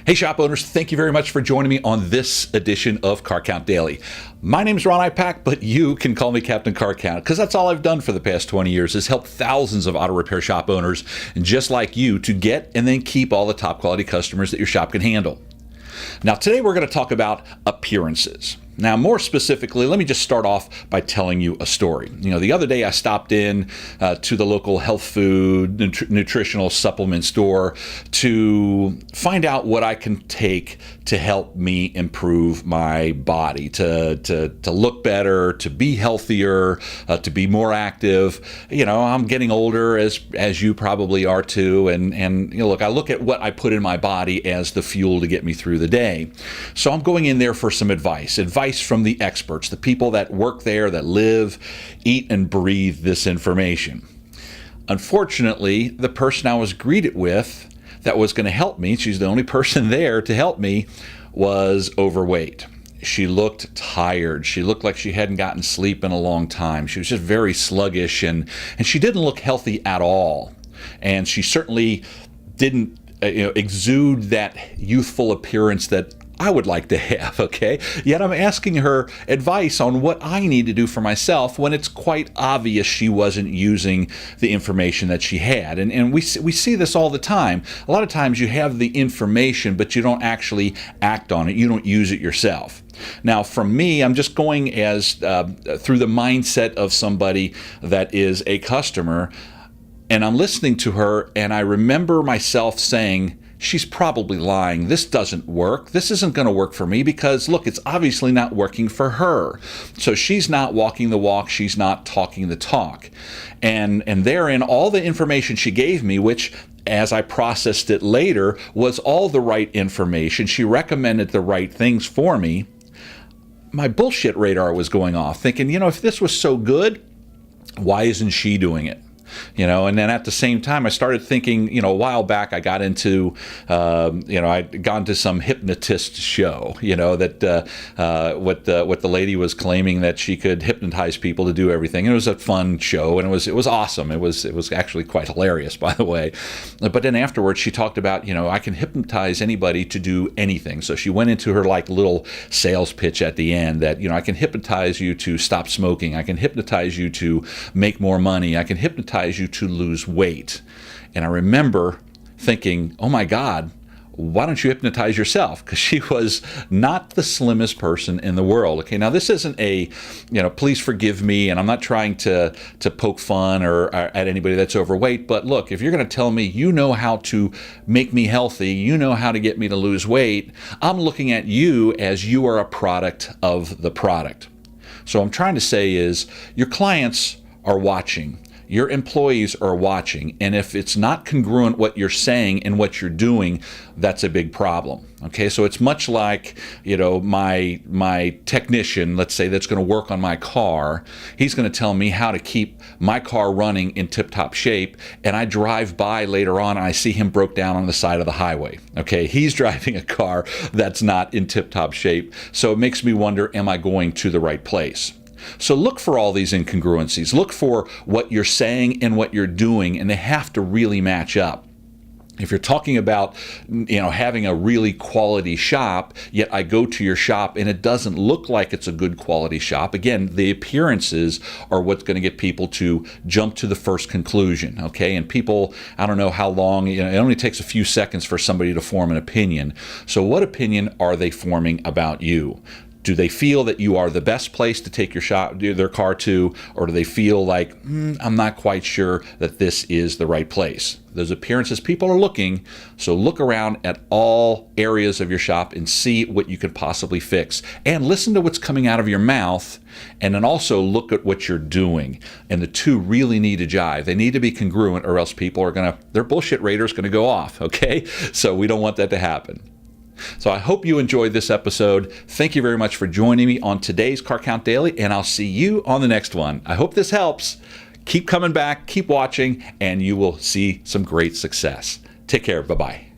Hey shop owners, thank you very much for joining me on this edition of Car Count Daily. My name is Ron Ipack, but you can call me Captain Car Count because that's all I've done for the past 20 years is help thousands of auto repair shop owners just like you to get and then keep all the top quality customers that your shop can handle. Now today we're going to talk about appearances. Now, more specifically, let me just start off by telling you a story. The other day I stopped in to the local health food, nutritional supplement store to find out what I can take to help me improve my body, to look better, to be healthier, to be more active. I'm getting older, as you probably are too, and look, I look at what I put in my body as the fuel to get me through the day. So I'm going in there for some advice from the experts, the people that work there, that live, eat, and breathe this information. Unfortunately, the person I was greeted with that was going to help me, she's the only person there to help me, was overweight. She looked tired. She looked like she hadn't gotten sleep in a long time. She was just very sluggish, and she didn't look healthy at all. And she certainly didn't exude that youthful appearance that I would like to have, okay? Yet I'm asking her advice on what I need to do for myself when it's quite obvious she wasn't using the information that she had. And we see this all the time. A lot of times you have the information, but you don't actually act on it. You don't use it yourself. Now, for me, I'm just going as through the mindset of somebody that is a customer, and I'm listening to her, and I remember myself saying, she's probably lying. This doesn't work. This isn't going to work for me because, look, it's obviously not working for her. So she's not walking the walk. She's not talking the talk. And therein, all the information she gave me, which as I processed it later, was all the right information. She recommended the right things for me. My bullshit radar was going off, thinking, if this was so good, why isn't she doing it? And then at the same time, I started thinking, a while back, I got into, I'd gone to some hypnotist show, that what the lady was claiming that she could hypnotize people to do everything. And it was a fun show, and it was awesome. It was actually quite hilarious, by the way. But then afterwards, she talked about, I can hypnotize anybody to do anything. So she went into her little sales pitch at the end that, I can hypnotize you to stop smoking. I can hypnotize you to make more money. I can hypnotize you to lose weight. And I remember thinking, oh my God, why don't you hypnotize yourself? Because she was not the slimmest person in the world. Okay, now this isn't a, please forgive me, and I'm not trying to poke fun or at anybody that's overweight, but look, if you're going to tell me you know how to make me healthy, you know how to get me to lose weight, I'm looking at you as you are a product of the product. So what I'm trying to say is your clients are watching. Your employees are watching, and if it's not congruent what you're saying and what you're doing, that's a big problem. Okay, so it's much like, my technician, let's say, that's going to work on my car. He's going to tell me how to keep my car running in tip-top shape, and I drive by later on and I see him broke down on the side of the highway. Okay, he's driving a car that's not in tip-top shape, so it makes me wonder, am I going to the right place? So look for all these incongruencies. Look for what you're saying and what you're doing, and they have to really match up. If you're talking about, having a really quality shop, yet I go to your shop and it doesn't look like it's a good quality shop, again, the appearances are what's going to get people to jump to the first conclusion, okay? And people, I don't know how long, it only takes a few seconds for somebody to form an opinion. So what opinion are they forming about you? Do they feel that you are the best place to take their car to, or do they feel like, I'm not quite sure that this is the right place? Those appearances, people are looking, so look around at all areas of your shop and see what you could possibly fix. And listen to what's coming out of your mouth, and then also look at what you're doing. And the two really need to jive. They need to be congruent, or else people are their bullshit radar is going to go off, okay? So we don't want that to happen. So I hope you enjoyed this episode. Thank you very much for joining me on today's Car Count Daily, and I'll see you on the next one. I hope this helps. Keep coming back, keep watching, and you will see some great success. Take care. Bye-bye.